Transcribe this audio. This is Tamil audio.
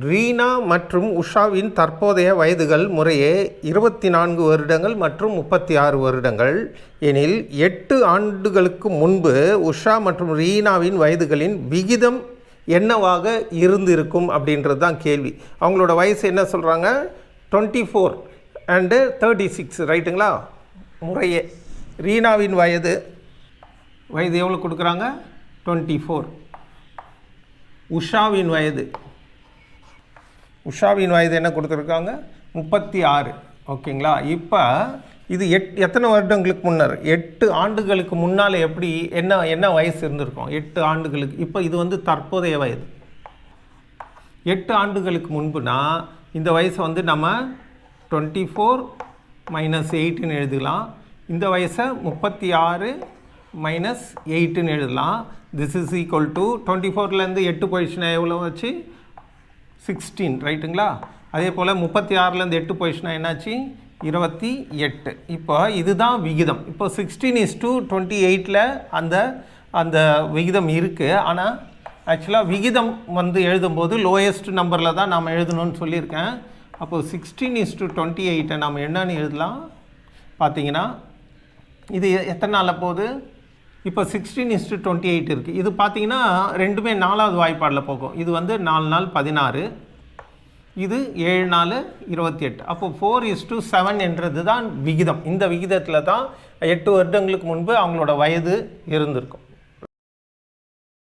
ரீனா மற்றும் உஷாவின் தற்போதைய வயதுகள் முறையே 24 வருடங்கள் மற்றும் 36 வருடங்கள் எனில் 8 ஆண்டுகளுக்கு முன்பு உஷா மற்றும் ரீனாவின் வயதுகளின் விகிதம் என்னவாக இருந்திருக்கும் அப்படின்றது தான் கேள்வி. அவங்களோட வயசு என்ன சொல்கிறாங்க, 24 அண்டு 36 ரைட்டுங்களா. முறையே ரீனாவின் வயது எவ்வளோ கொடுக்குறாங்க, 24. உஷாவின் வயது என்ன கொடுத்துருக்காங்க, 36. ஓகேங்களா. இப்போ இது எத்தனை வருடங்களுக்கு முன்னர், 8 ஆண்டுகளுக்கு முன்னால் எப்படி என்ன வயசு இருந்திருக்கும் 8 ஆண்டுகளுக்கு. இப்போ இது வந்து தற்போதைய வயது. 8 ஆண்டுகளுக்கு முன்புனா இந்த வயசை வந்து நம்ம 24 - 8ன்னு எழுதலாம். இந்த வயசை 36 - 8ன்னு எழுதலாம். திஸ் இஸ் ஈக்குவல் டு 24லேருந்து 8 போயிடுச்சுன்னா எவ்வளோ வச்சு 16 ரைட்டுங்களா. அதே போல் 36லேருந்து 8 போயிடுச்சுன்னா என்னாச்சு 28. இப்போ இதுதான் விகிதம். இப்போ 16:28 அந்த விகிதம் இருக்குது. ஆனால் ஆக்சுவலாக விகிதம் வந்து எழுதும்போது லோயஸ்ட் நம்பரில் தான் நாம் எழுதணும்னு சொல்லியிருக்கேன். அப்போது 16:28 நாம் என்னன்னு எழுதலாம் பார்த்தீங்கன்னா, இது எத்தனை நாளில் போகுது, இப்போ 16:28 இருக்குது. இது பார்த்தீங்கன்னா ரெண்டுமே 4வது வாய்ப்பாடில் போகும். இது வந்து 4 நாள் 16, இது 7 நாள் 28. அப்போது 4:7 என்றது தான் விகிதம். இந்த விகிதத்தில் தான் 8 வருடங்களுக்கு முன்பு அவங்களோட வயது இருந்திருக்கும்.